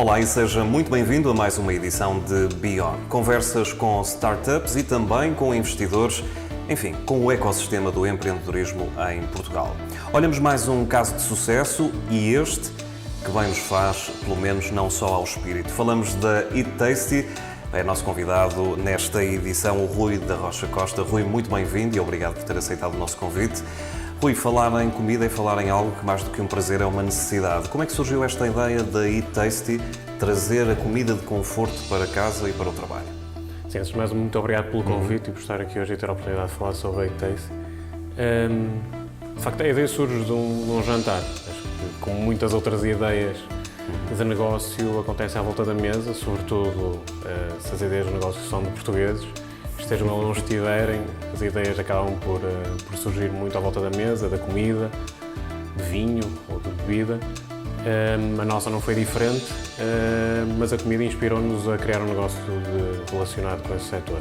Olá e seja muito bem-vindo a mais uma edição de Beyond. Conversas com startups e também com investidores, enfim, com o ecossistema do empreendedorismo em Portugal. Olhamos mais um caso de sucesso e este que bem nos faz, pelo menos não só ao espírito. Falamos da Eat Tasty. É nosso convidado nesta edição o Rui da Rocha Costa. Rui, muito bem-vindo e obrigado por ter aceitado o nosso convite. Rui, falar em comida e falar em algo que mais do que um prazer é uma necessidade. Como é que surgiu esta ideia da Eat Tasty, trazer a comida de conforto para casa e para o trabalho? Sim, antes de mais, muito obrigado pelo convite e por estar aqui hoje e ter a oportunidade de falar sobre a Eat Tasty. De facto, a ideia surge de um jantar. Acho que, como muitas outras ideias de negócio, acontece à volta da mesa, sobretudo se as ideias de negócio são de portugueses. Estejam ou não estiverem, as ideias acabam por surgir muito à volta da mesa, da comida, de vinho ou de bebida. A nossa não foi diferente, mas a comida inspirou-nos a criar um negócio relacionado com esse setor.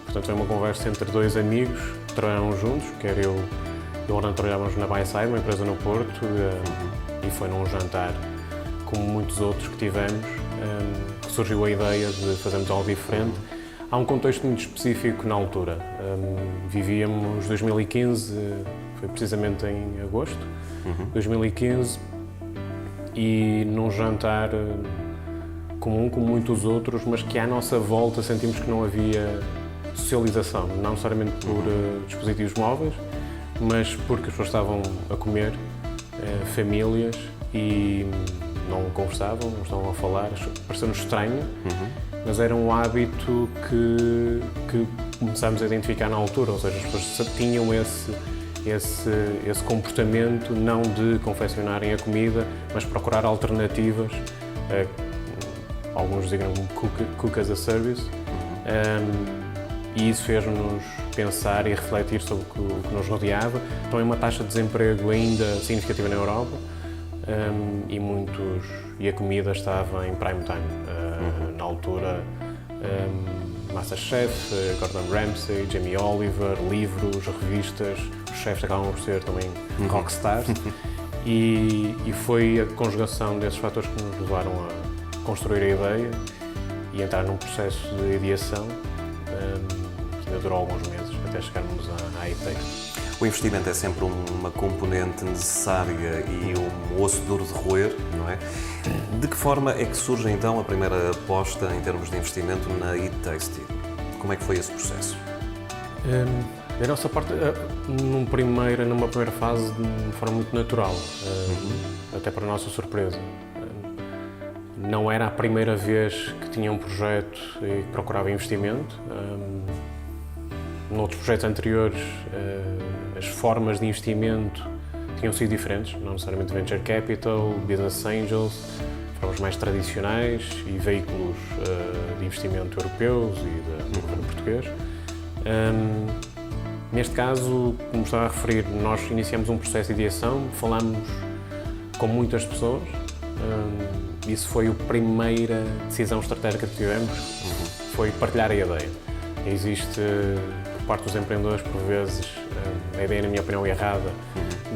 Portanto, foi uma conversa entre dois amigos que trabalharam juntos, quer eu e o Orlando trabalhávamos na BySide, uma empresa no Porto, e foi num jantar, como muitos outros que tivemos, que surgiu a ideia de fazermos algo diferente. Há um contexto muito específico na altura. Vivíamos 2015, foi precisamente em agosto de 2015, e num jantar comum, como muitos outros, mas que à nossa volta sentimos que não havia socialização, não necessariamente por dispositivos móveis, mas porque as pessoas estavam a comer, famílias, e não conversavam, não estavam a falar, pareceu-nos estranho. Mas era um hábito que começámos a identificar na altura, ou seja, as pessoas tinham esse comportamento não de confeccionarem a comida, mas procurar alternativas, alguns dizem cook as a service, e isso fez-nos pensar e refletir sobre o que nos rodeava. Também uma taxa de desemprego ainda significativa na Europa, e a comida estava em prime time. Na altura, MasterChef, Gordon Ramsay, Jamie Oliver, livros, revistas, os chefes acabam por ser também rockstars, e foi a conjugação desses fatores que nos levaram a construir a ideia e entrar num processo de ideação que ainda durou alguns meses até chegarmos à Eat Tasty. O investimento é sempre uma componente necessária e um osso duro de roer, não é? De que forma é que surge então a primeira aposta em termos de investimento na Eat Tasty? Como é que foi esse processo? Da nossa parte, numa primeira fase, de forma muito natural, até para a nossa surpresa. Não era a primeira vez que tinha um projeto e que procurava investimento. Noutros projetos anteriores, as formas de investimento tinham sido diferentes, não necessariamente venture capital, business angels, formas mais tradicionais e veículos de investimento europeus e do governo português. Neste caso, como estava a referir, nós iniciamos um processo de ideação, falámos com muitas pessoas. Isso foi a primeira decisão estratégica que tivemos, foi partilhar a ideia. Existe, por parte dos empreendedores, por vezes, a ideia, na minha opinião, é errada,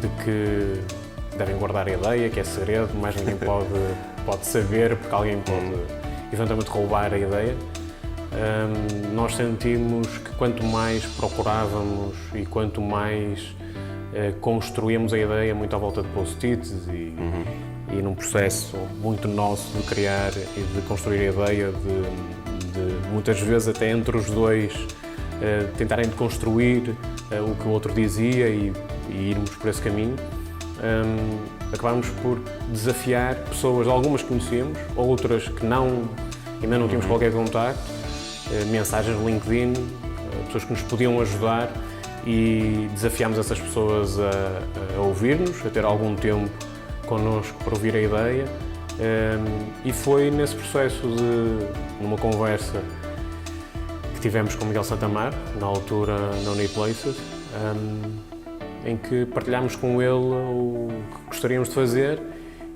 de que devem guardar a ideia, que é segredo, mais ninguém pode saber, porque alguém pode eventualmente roubar a ideia. Nós sentimos que quanto mais procurávamos e quanto mais construíamos a ideia muito à volta de post-its e num processo muito nosso de criar e de construir a ideia, de muitas vezes até entre os dois tentarem construir o que o outro dizia e irmos por esse caminho, acabámos por desafiar pessoas, algumas que conhecíamos, outras que ainda não tínhamos qualquer contacto, mensagens no LinkedIn, pessoas que nos podiam ajudar, e desafiámos essas pessoas a ouvir-nos, a ter algum tempo connosco para ouvir a ideia, e foi nesse processo numa conversa que tivemos com Miguel Santamar, na altura na Uniplaces, em que partilhámos com ele o que gostaríamos de fazer,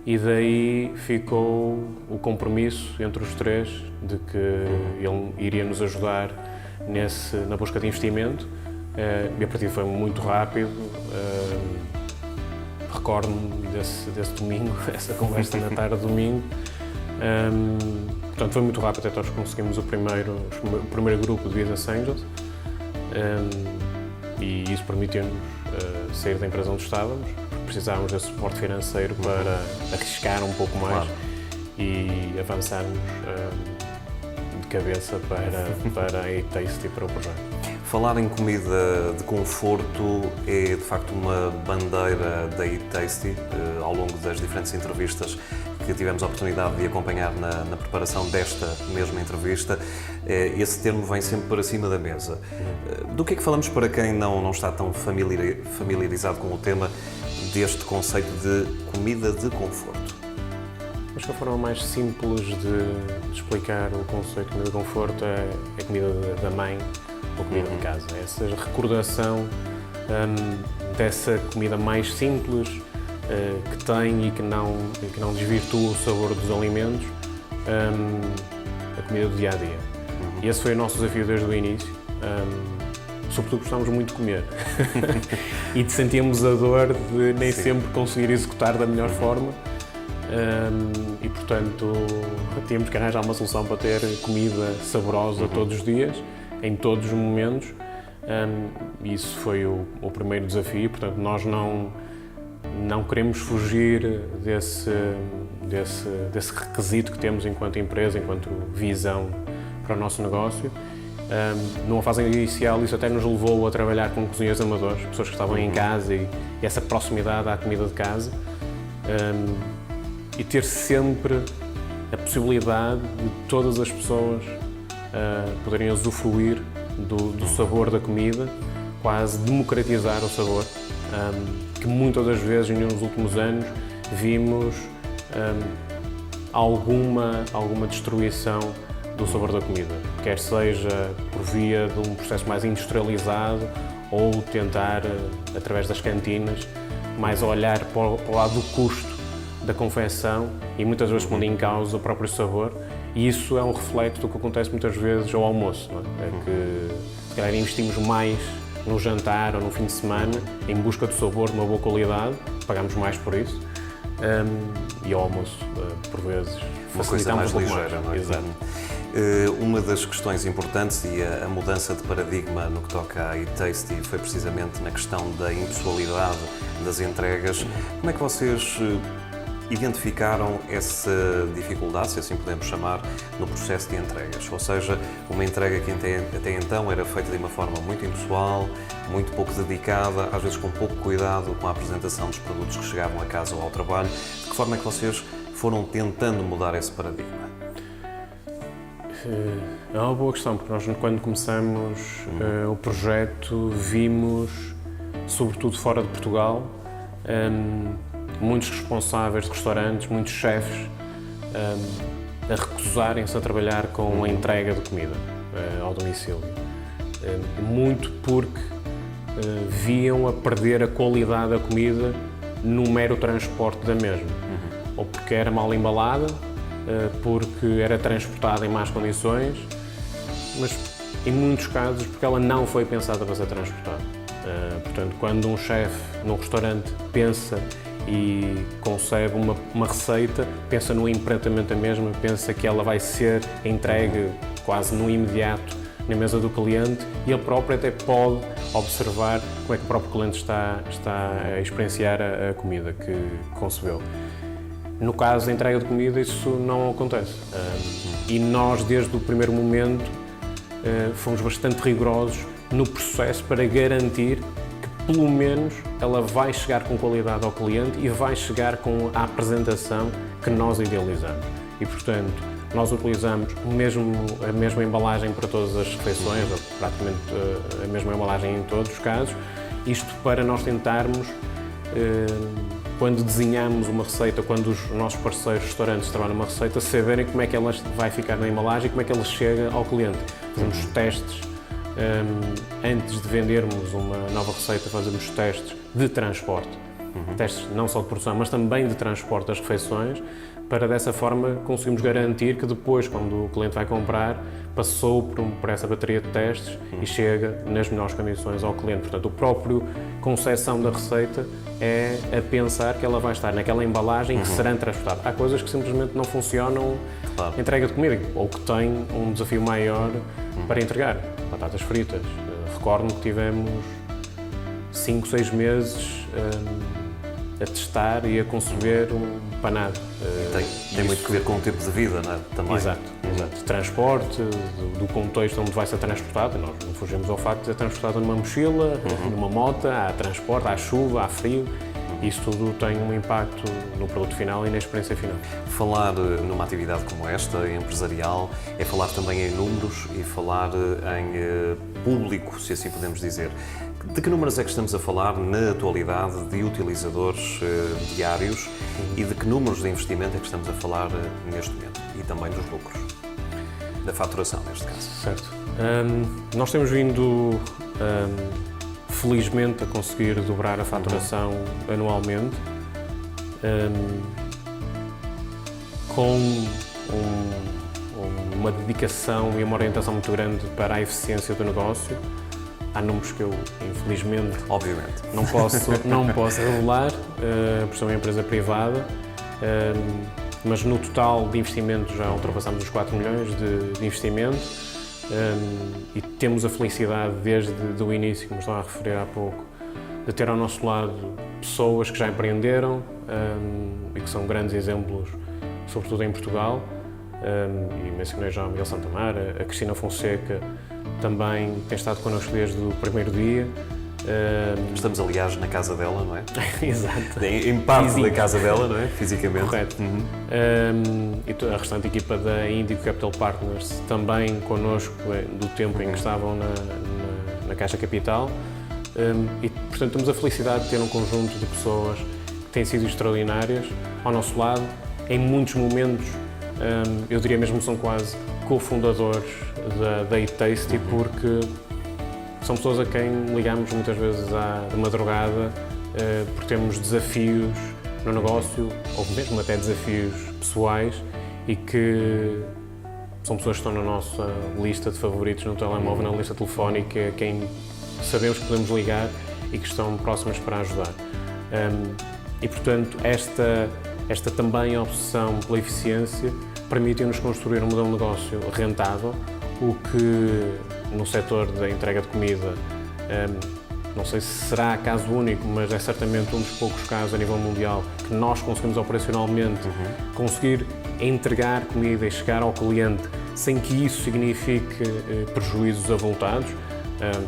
e daí ficou o compromisso entre os três de que ele iria nos ajudar na busca de investimento, e a partir foi muito rápido. Recordo-me desse domingo, essa conversa na tarde de domingo, Portanto, foi muito rápido até nós conseguimos o primeiro grupo de Business Angels, e isso permitiu-nos sair da empresa onde estávamos, porque precisávamos desse suporte financeiro para arriscar um pouco mais e avançarmos de cabeça para a eTasty, para o projeto. Falar em comida de conforto é de facto uma bandeira da eTasty. Ao longo das diferentes entrevistas que tivemos a oportunidade de acompanhar na preparação desta mesma entrevista, esse termo vem sempre para cima da mesa. Do que é que falamos para quem não está tão familiarizado com o tema deste conceito de comida de conforto? Acho que a forma mais simples de explicar o conceito de comida de conforto é a comida da mãe ou comida de casa. Essa recordação dessa comida mais simples que tem e que não desvirtua o sabor dos alimentos, a comida do dia-a-dia. E esse foi o nosso desafio desde o início. Sobretudo gostávamos muito de comer e sentíamos a dor de nem sempre conseguir executar da melhor forma. E portanto tínhamos que arranjar uma solução para ter comida saborosa todos os dias, em todos os momentos. Isso foi o primeiro desafio. Portanto, nós não queremos fugir desse requisito que temos enquanto empresa, enquanto visão para o nosso negócio. Numa fase inicial, isso até nos levou a trabalhar com cozinheiros amadores, pessoas que estavam em casa, e essa proximidade à comida de casa. E ter sempre a possibilidade de todas as pessoas poderem usufruir do sabor da comida, quase democratizar o sabor, que muitas das vezes nos últimos anos vimos alguma destruição do sabor da comida, quer seja por via de um processo mais industrializado ou tentar, através das cantinas, mais olhar para o lado do custo da confecção e muitas vezes pondo em causa o próprio sabor, e isso é um reflexo do que acontece muitas vezes ao almoço, não é? É que se calhar investimos mais no jantar ou no fim de semana em busca do sabor de uma boa qualidade, pagamos mais por isso, e ao almoço, por vezes, uma coisa mais pouco ligeira, não é? Exato. Uma das questões importantes e a mudança de paradigma no que toca à eTasty foi precisamente na questão da impessoalidade das entregas. Como é que vocês identificaram essa dificuldade, se assim podemos chamar, no processo de entregas? Ou seja, uma entrega que até então era feita de uma forma muito impessoal, muito pouco dedicada, às vezes com pouco cuidado com a apresentação dos produtos que chegavam a casa ou ao trabalho. De que forma é que vocês foram tentando mudar esse paradigma? É uma boa questão, porque nós, quando começamos o projeto, vimos, sobretudo fora de Portugal, muitos responsáveis de restaurantes, muitos chefes, a recusarem-se a trabalhar com a entrega de comida ao domicílio. Muito porque viam a perder a qualidade da comida no mero transporte da mesma. Ou porque era mal embalada, porque era transportada em más condições, mas em muitos casos porque ela não foi pensada para ser transportada. Portanto, quando um chefe num restaurante pensa e concebe uma receita, pensa no imediatamente a mesma, pensa que ela vai ser entregue quase no imediato na mesa do cliente, e ele próprio até pode observar como é que o próprio cliente está a experienciar a comida que concebeu. No caso da entrega de comida, isso não acontece. E nós, desde o primeiro momento, fomos bastante rigorosos no processo para garantir que, pelo menos, ela vai chegar com qualidade ao cliente e vai chegar com a apresentação que nós idealizamos. E, portanto, nós utilizamos a mesma embalagem para todas as refeições, ou praticamente a mesma embalagem em todos os casos, isto para nós tentarmos, quando desenhamos uma receita, quando os nossos parceiros restaurantes trabalham uma receita, saberem como é que ela vai ficar na embalagem e como é que ela chega ao cliente. Fazemos testes, antes de vendermos uma nova receita, fazemos testes de transporte. testes não só de produção, mas também de transporte das refeições, para dessa forma conseguirmos garantir que depois, quando o cliente vai comprar, passou por essa bateria de testes e chega nas melhores condições ao cliente. Portanto, o próprio concepção da receita é a pensar que ela vai estar naquela embalagem que será transportada. Há coisas que simplesmente não funcionam Claro. entrega de comida, ou que têm um desafio maior para entregar. Batatas fritas. Recordo-me que tivemos 5, 6 meses a testar e a conceber um panado. Tem muito que ver com o tipo de vida, não é? Também. Exato. Transporte, do contexto onde vai ser transportado. Nós não fugimos ao facto de ser transportado numa mochila, numa moto, há transporte, há chuva, há frio. Isso tudo tem um impacto no produto final e na experiência final. Falar numa atividade como esta, empresarial, é falar também em números e falar em público, se assim podemos dizer. De que números é que estamos a falar na atualidade de utilizadores diários e de que números de investimento é que estamos a falar neste momento? E também dos lucros, da faturação neste caso. Certo. Nós temos vindo, felizmente, a conseguir dobrar a faturação anualmente, com uma dedicação e uma orientação muito grande para a eficiência do negócio. Há números que eu, infelizmente, Obviamente. não posso revelar, por ser uma empresa privada, mas no total de investimento já ultrapassamos os 4 milhões de investimento, e temos a felicidade desde o início, como estava a referir há pouco, de ter ao nosso lado pessoas que já empreenderam e que são grandes exemplos, sobretudo em Portugal. E mencionei já o Miguel Santamar, a Cristina Fonseca também tem estado connosco desde o primeiro dia. Estamos, aliás, na casa dela, não é? Exato. Em parte da casa dela, não é? Fisicamente. Correto. E a restante equipa da Indigo Capital Partners também connosco do tempo em que estavam na Caixa Capital. E, portanto, temos a felicidade de ter um conjunto de pessoas que têm sido extraordinárias ao nosso lado. Em muitos momentos, eu diria mesmo que são quase cofundadores da Eat Tasty, porque são pessoas a quem ligamos muitas vezes de madrugada, porque temos desafios no negócio, ou mesmo até desafios pessoais, e que são pessoas que estão na nossa lista de favoritos no telemóvel, na lista telefónica, a quem sabemos que podemos ligar e que estão próximas para ajudar. E, portanto, esta também obsessão pela eficiência permitiu-nos construir um modelo de negócio rentável, o que no setor da entrega de comida, não sei se será caso único, mas é certamente um dos poucos casos a nível mundial que nós conseguimos operacionalmente conseguir entregar comida e chegar ao cliente sem que isso signifique prejuízos avultados,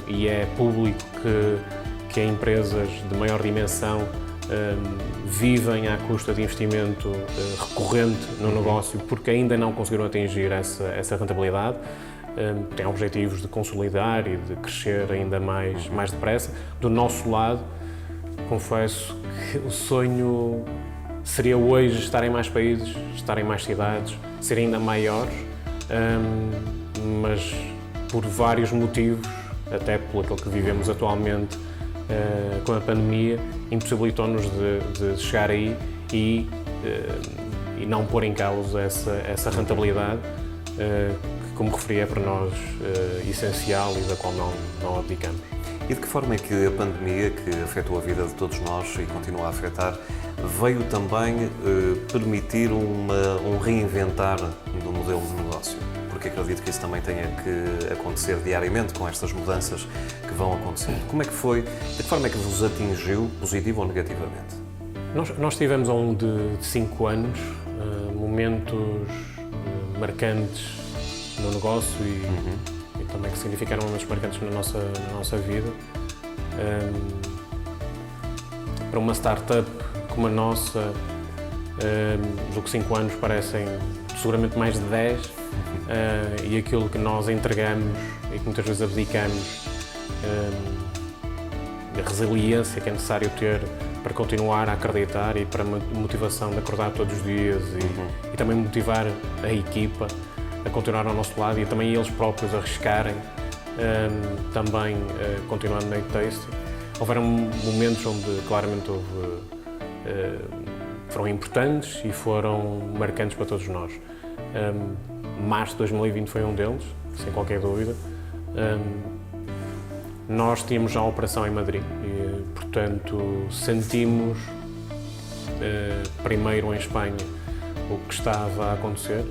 e é público que empresas de maior dimensão vivem à custa de investimento recorrente no negócio porque ainda não conseguiram atingir essa rentabilidade. Têm objetivos de consolidar e de crescer ainda mais depressa. Do nosso lado, confesso que o sonho seria hoje estar em mais países, estar em mais cidades, ser ainda maiores, mas por vários motivos, até por aquilo que vivemos atualmente com a pandemia, impossibilitou-nos de chegar aí e não pôr em causa essa rentabilidade, que, como referi, é para nós essencial e da qual não abdicamos. E de que forma é que a pandemia, que afetou a vida de todos nós e continua a afetar, veio também permitir um reinventar do modelo de negócio? Porque acredito que isso também tenha que acontecer diariamente com estas mudanças que vão acontecendo. Como é que foi? De que forma é que vos atingiu, positivo ou negativamente? Nós tivemos ao longo de 5 anos momentos marcantes no negócio e também que significaram momentos marcantes na nossa vida. Para uma startup como a nossa, do que 5 anos parecem seguramente mais de 10, e aquilo que nós entregamos e que muitas vezes abdicamos, a resiliência que é necessário ter para continuar a acreditar e para a motivação de acordar todos os dias e também motivar a equipa a continuar ao nosso lado e também eles próprios a arriscarem, também continuando na Eat Tasty. Houveram momentos onde claramente houve foram importantes e foram marcantes para todos nós. Março de 2020 foi um deles, sem qualquer dúvida. Nós tínhamos já a operação em Madrid e, portanto, sentimos primeiro em Espanha o que estava a acontecer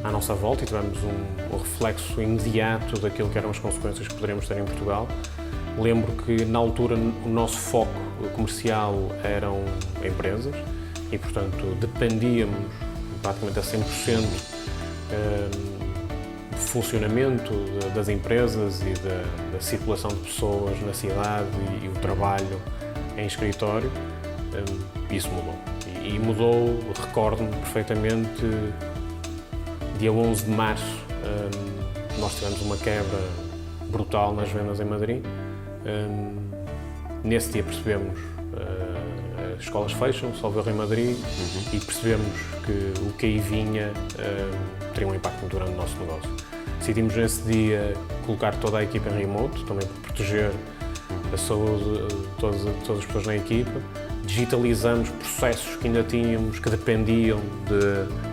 à nossa volta e tivemos um reflexo imediato daquilo que eram as consequências que poderíamos ter em Portugal. Lembro que, na altura, o nosso foco comercial eram empresas e, portanto, dependíamos praticamente a 100% do funcionamento das empresas e da circulação de pessoas na cidade e o trabalho em escritório. Isso mudou. E mudou, recordo-me perfeitamente, dia 11 de março, nós tivemos uma quebra brutal nas vendas em Madrid. Nesse dia percebemos as escolas fecham, só houve em Madrid, e percebemos que o que aí vinha teria um impacto muito grande no nosso negócio. Decidimos nesse dia colocar toda a equipa em remote, também para proteger a saúde de todas as pessoas na equipa. Digitalizamos processos que ainda tínhamos, que dependiam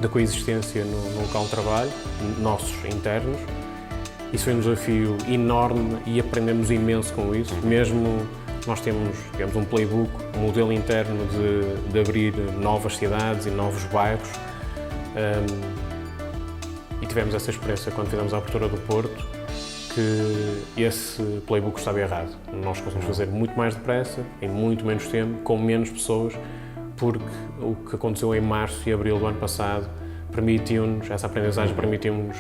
da coexistência no local de trabalho, nossos internos. Isso foi um desafio enorme e aprendemos imenso com isso. Mesmo nós temos, digamos, um playbook, um modelo interno de abrir novas cidades e novos bairros. E tivemos essa experiência quando fizemos a abertura do Porto, que esse playbook estava errado. Nós conseguimos fazer muito mais depressa, em muito menos tempo, com menos pessoas, porque o que aconteceu em março e abril do ano passado permitiu-nos, essa aprendizagem permitiu-nos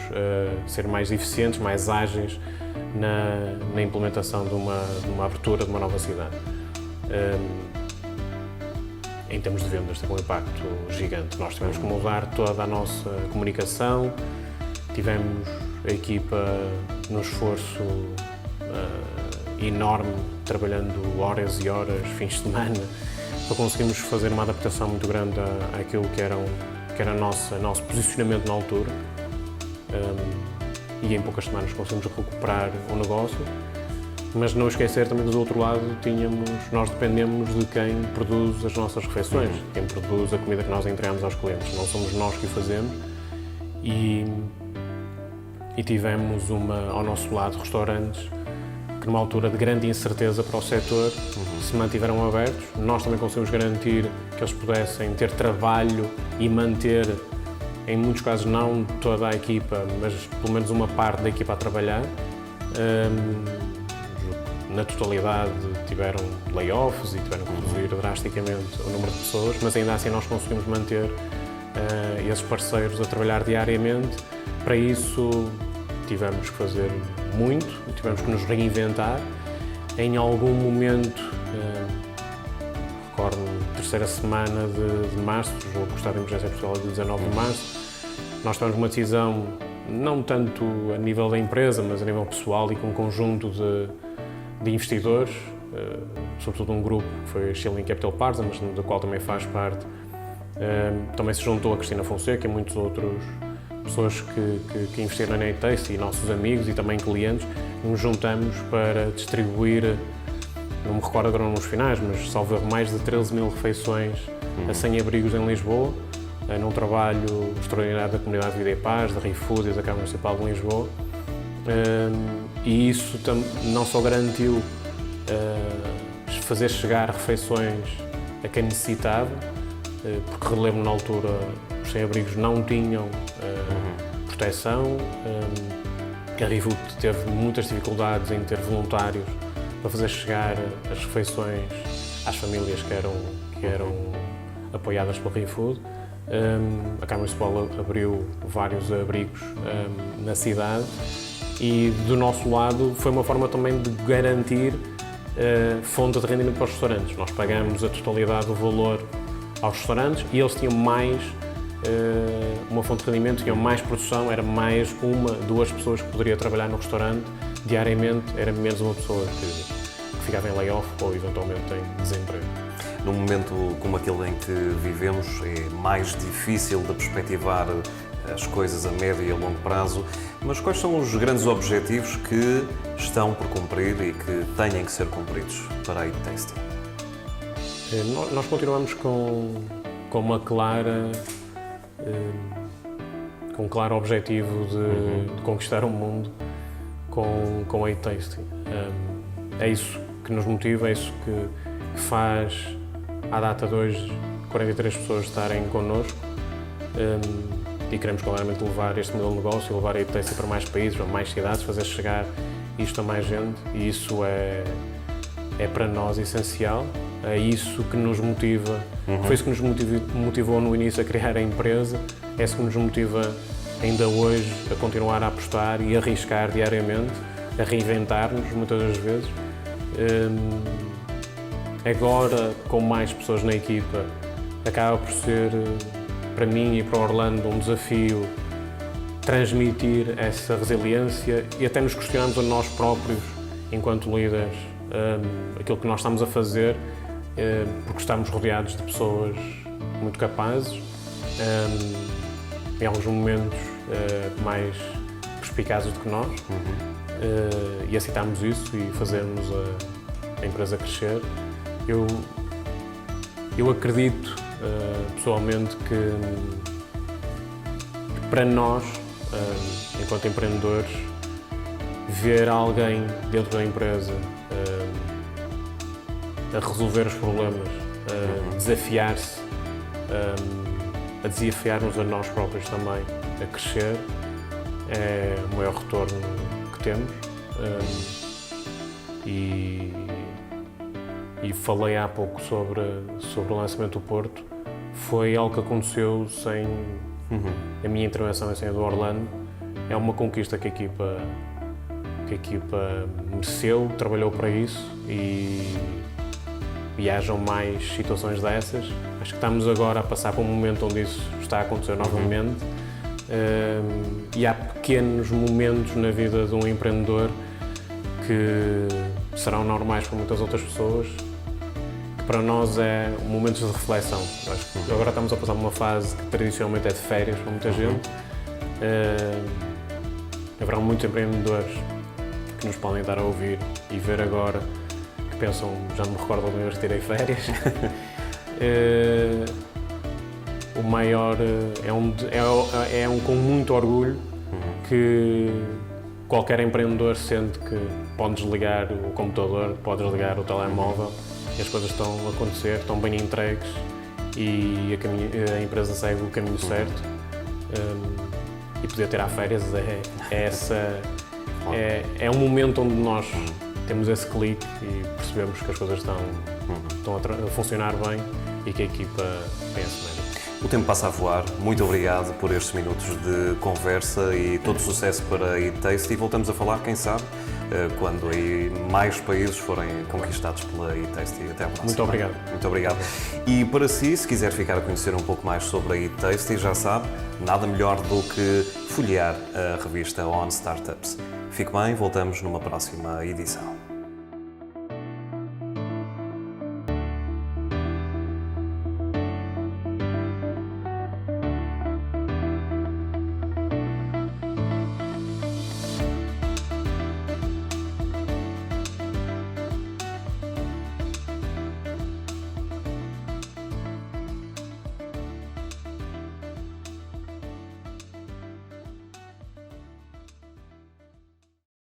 ser mais eficientes, mais ágeis na implementação de uma abertura de uma nova cidade. Em termos de vendas, teve um impacto gigante. Nós tivemos que mudar toda a nossa comunicação, tivemos a equipa num esforço enorme, trabalhando horas e horas, fins de semana, para conseguirmos fazer uma adaptação muito grande àquilo que era o nosso posicionamento na altura. E em poucas semanas conseguimos recuperar o negócio, mas não esquecer também que do outro lado nós dependemos de quem produz as nossas refeições, quem produz a comida que nós entregamos aos clientes. Não somos nós que o fazemos e tivemos ao nosso lado restaurantes que, numa altura de grande incerteza para o setor, se mantiveram abertos. Nós também conseguimos garantir que eles pudessem ter trabalho e manter, em muitos casos não toda a equipa, mas pelo menos uma parte da equipa a trabalhar. Na totalidade tiveram layoffs e tiveram que reduzir drasticamente o número de pessoas, mas ainda assim nós conseguimos manter esses parceiros a trabalhar diariamente. Para isso tivemos que fazer muito, tivemos que nos reinventar. Em algum momento, recordo-me, terceira semana de março, o estado de emergência em Portugal é de 19 de março, nós tomamos uma decisão, não tanto a nível da empresa, mas a nível pessoal e com um conjunto de investidores, sobretudo um grupo que foi a Schilling Capital Partners, do qual também faz parte. Também se juntou a Cristina Fonseca e muitos outros pessoas que investiram na Nate Taste e nossos amigos e também clientes. Nos juntamos para distribuir, não me recordo agora nos finais, mas salvo erro, mais de 13 mil refeições a 100 abrigos em Lisboa, num trabalho extraordinário da Comunidade de Vida e Paz, da ReFood e da Câmara Municipal de Lisboa. E isso não só garantiu fazer chegar refeições a quem necessitava, porque relembro na altura os sem-abrigos não tinham proteção, a ReFood teve muitas dificuldades em ter voluntários para fazer chegar as refeições às famílias que eram apoiadas pela ReFood. A Câmara Municipal abriu vários abrigos na cidade e, do nosso lado, foi uma forma também de garantir fonte de rendimento para os restaurantes. Nós pagamos a totalidade do valor aos restaurantes e eles tinham mais uma fonte de rendimento, tinham mais produção, era mais uma, duas pessoas que poderia trabalhar no restaurante diariamente, era menos uma pessoa que ficava em layoff ou eventualmente em desemprego. Num momento como aquele em que vivemos, é mais difícil de perspectivar as coisas a médio e a longo prazo, mas quais são os grandes objetivos que estão por cumprir e que têm que ser cumpridos para a Eat Tasty? Nós continuamos com uma clara, com um claro objetivo de conquistar o mundo com a eTasty. É isso que nos motiva, é isso que faz, à data de hoje, 43 pessoas estarem connosco, e queremos claramente levar este modelo de negócio, levar a eTasty para mais países, a mais cidades, fazer chegar isto a mais gente, e isso é para nós essencial, é isso que nos motiva, foi isso que nos motivou no início a criar a empresa, é isso que nos motiva ainda hoje a continuar a apostar e a arriscar diariamente, a reinventar-nos muitas das vezes. Agora, com mais pessoas na equipa, acaba por ser, para mim e para o Orlando, um desafio transmitir essa resiliência e até nos questionarmos a nós próprios, enquanto líderes, aquilo que nós estamos a fazer, porque estamos rodeados de pessoas muito capazes, em alguns momentos mais perspicazes do que nós, e aceitarmos isso e fazermos a empresa crescer. Eu acredito pessoalmente que para nós, enquanto empreendedores, ver alguém dentro da empresa a resolver os problemas, a desafiar-se, a desafiar-nos a nós próprios também, a crescer, é o maior retorno que temos. E falei há pouco sobre o lançamento do Porto. Foi algo que aconteceu sem a minha intervenção e sem a do Orlando. É uma conquista que a equipa mereceu, trabalhou para isso e hajam mais situações dessas. Acho que estamos agora a passar por um momento onde isso está a acontecer novamente, e há pequenos momentos na vida de um empreendedor que serão normais para muitas outras pessoas, que para nós é momentos de reflexão. Acho que agora estamos a passar por uma fase que tradicionalmente é de férias para muita gente. Haverá muitos empreendedores que nos podem estar a ouvir e ver agora, que pensam, já não me recordo a última vez que tirei férias. O maior é um com muito orgulho que qualquer empreendedor sente que pode desligar o computador, pode desligar o telemóvel e as coisas estão a acontecer, estão bem entregues e a empresa segue o caminho certo. E poder tirar férias é um momento onde nós temos esse clique e percebemos que as coisas estão a funcionar bem e que a equipa pensa mesmo. O tempo passa a voar. Muito obrigado por estes minutos de conversa e todo sucesso para a eTasty. E voltamos a falar, quem sabe, quando aí mais países forem conquistados pela eTasty. Até à próxima. Muito obrigado. Muito obrigado. E para si, se quiser ficar a conhecer um pouco mais sobre a eTasty, já sabe, nada melhor do que folhear a revista On Startups. Fique bem, voltamos numa próxima edição.